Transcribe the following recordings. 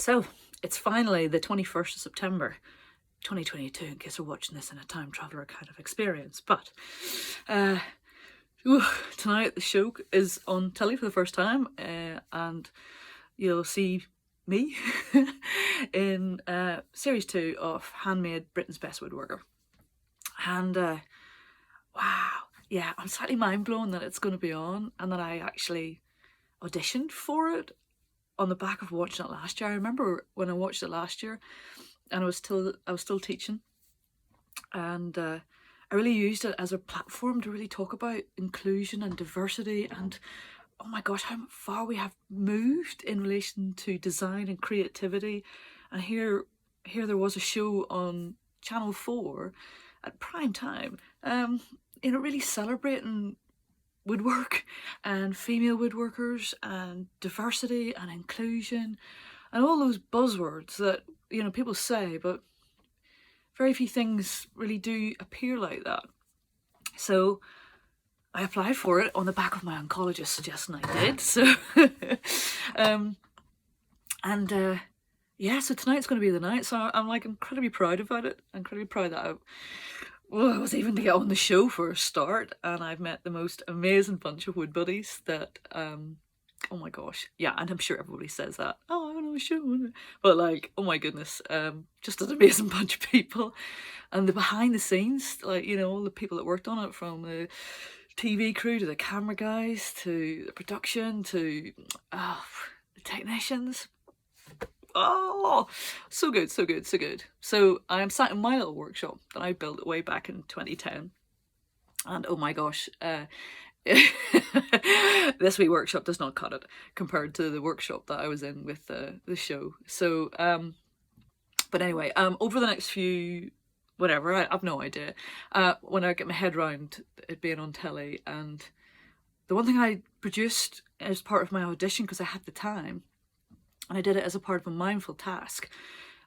So it's finally the 21st of September 2022, in case you're watching this in a time traveller kind of experience. But tonight the show is on telly for the first time, and you'll see me in series 2 of Handmade, Britain's Best Woodworker. And wow, yeah, I'm slightly mind blown that it's going to be on and that I actually auditioned for it on the back of watching it last year. I remember when I watched it last year, and I was still teaching, and I really used it as a platform to really talk about inclusion and diversity, and oh my gosh, how far we have moved in relation to design and creativity. And here there was a show on Channel 4 at prime time, really celebrating woodwork and female woodworkers and diversity and inclusion and all those buzzwords that people say, but very few things really do appear like that. So I applied for it on the back of my oncologist suggesting I did. So so tonight's going to be the night. So I'm like incredibly proud about it. Incredibly proud that I was even to get on the show for a start, and I've met the most amazing bunch of wood buddies that, oh my gosh, yeah, and I'm sure everybody says that, oh, I went on a show, but like, oh my goodness, just an amazing bunch of people, and the behind the scenes, like, all the people that worked on it, from the TV crew to the camera guys to the production to the technicians. Oh, so good, so good, so good. So I am sat in my little workshop that I built way back in 2010. And oh my gosh, this wee workshop does not cut it compared to the workshop that I was in with the show. So, but anyway, over the next few, whatever, I have no idea, when I get my head around it being on telly. And the one thing I produced as part of my audition, because I had the time, and I did it as a part of a mindful task,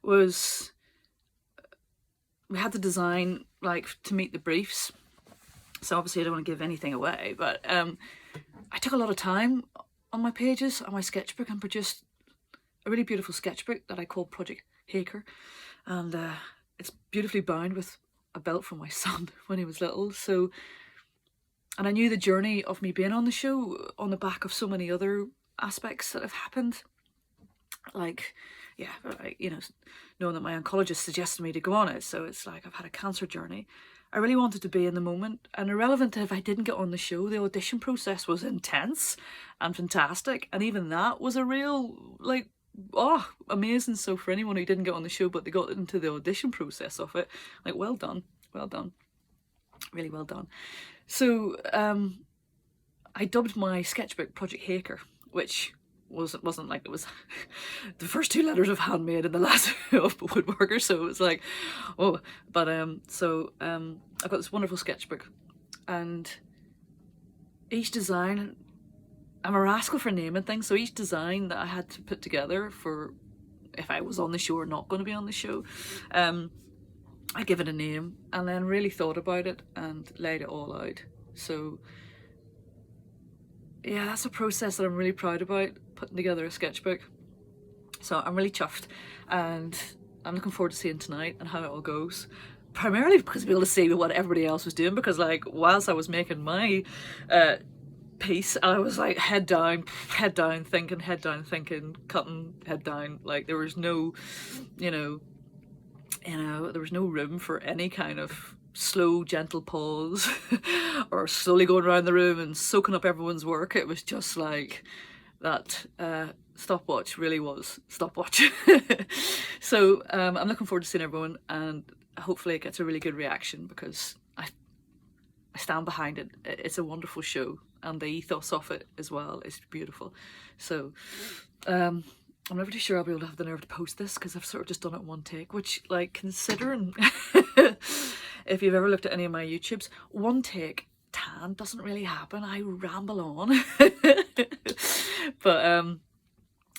was we had to design, like, to meet the briefs. So obviously I don't want to give anything away, but I took a lot of time on my pages, on my sketchbook, and produced a really beautiful sketchbook that I call Project Haker. And it's beautifully bound with a belt from my son when he was little. So, and I knew the journey of me being on the show on the back of so many other aspects that have happened. Like, yeah, like, knowing that my oncologist suggested me to go on it. So it's like I've had a cancer journey. I really wanted to be in the moment, and irrelevant to if I didn't get on the show, the audition process was intense and fantastic. And even that was a real, like, oh, amazing. So for anyone who didn't get on the show, but they got into the audition process of it, like, well done, really well done. So I dubbed my sketchbook Project Haker, which wasn't like it was the first two letters of Handmade and the last of Woodworker, so it was like, oh, but I've got this wonderful sketchbook, and each design, I'm a rascal for naming things, so each design that I had to put together for if I was on the show or not going to be on the show, I give it a name, and then really thought about it and laid it all out. So yeah, that's a process that I'm really proud about, putting together a sketchbook. So I'm really chuffed, and I'm looking forward to seeing tonight and how it all goes. Primarily because I'll be able to see what everybody else was doing, because like whilst I was making my piece, I was like head down thinking, cutting, head down. Like there was no, there was no room for any kind of slow, gentle pause or slowly going around the room and soaking up everyone's work. It was just like that stopwatch really was stopwatch. So I'm looking forward to seeing everyone, and hopefully it gets a really good reaction, because I stand behind it. It's a wonderful show, and the ethos of it as well is beautiful. So I'm never too sure I'll be able to have the nerve to post this, because I've sort of just done it in one take, which, like, considering if you've ever looked at any of my YouTubes, one take tan doesn't really happen. I ramble on. But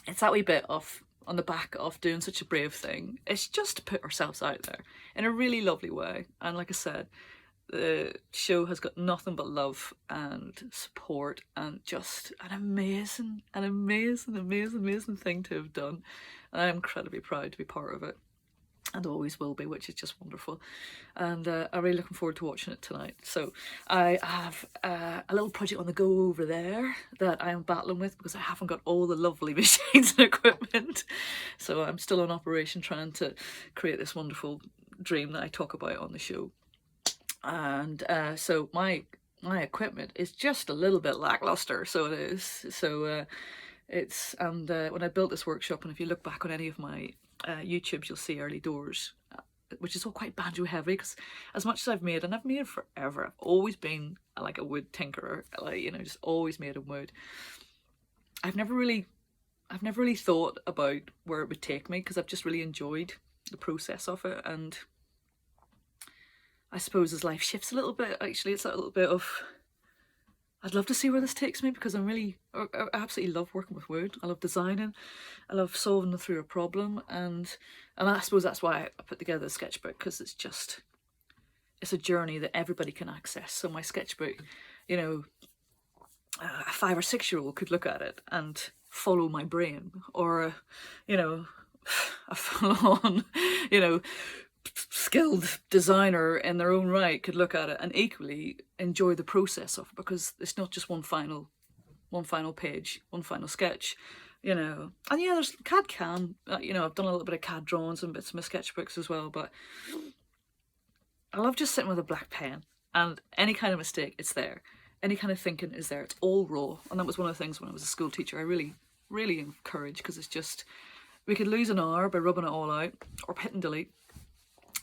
it's that wee bit of, on the back of doing such a brave thing, it's just to put ourselves out there in a really lovely way. And like I said, the show has got nothing but love and support and just an amazing, amazing thing to have done. And I'm incredibly proud to be part of it, and always will be, which is just wonderful. And I'm really looking forward to watching it tonight. So I have a little project on the go over there that I am battling with because I haven't got all the lovely machines and equipment. So I'm still on operation trying to create this wonderful dream that I talk about on the show. And so my equipment is just a little bit lackluster, so it is. So it's, and when I built this workshop, and if you look back on any of my YouTubes, you'll see early doors, which is all quite banjo heavy, because as much as I've made, and I've made forever, I've always been like a wood tinkerer, like, you know, just always made in wood. I've never really thought about where it would take me, because I've just really enjoyed the process of it. And I suppose as life shifts a little bit, actually, it's a little bit of, I'd love to see where this takes me, because I absolutely love working with wood. I love designing, I love solving them through a problem, and I suppose that's why I put together a sketchbook, because it's a journey that everybody can access. So my sketchbook, you know, a 5 or 6 year old could look at it and follow my brain, or you know, a full-on, you know, skilled designer in their own right could look at it and equally enjoy the process of it, because it's not just one final page, one final sketch, you know. And yeah, there's CAD can, you know, I've done a little bit of CAD drawings and bits of my sketchbooks as well, but I love just sitting with a black pen, and any kind of mistake, it's there. Any kind of thinking is there. It's all raw. And that was one of the things when I was a school teacher I really encouraged, because it's just, we could lose an hour by rubbing it all out or hitting delete.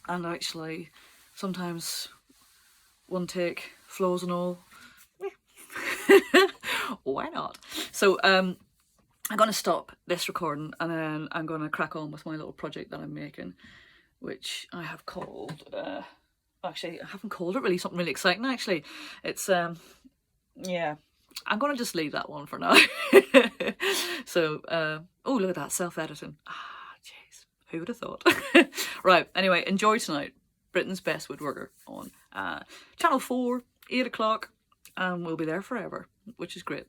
And actually, sometimes one take, flaws and all, why not? So I'm going to stop this recording, and then I'm going to crack on with my little project that I'm making, which I have called, actually I haven't called it really, something really exciting actually. It's, yeah, I'm going to just leave that one for now. So, oh, look at that, self-editing. Jeez, who would have thought? Right, anyway, enjoy tonight. Britain's Best Woodworker on Channel 4, 8 o'clock, and we'll be there forever, which is great.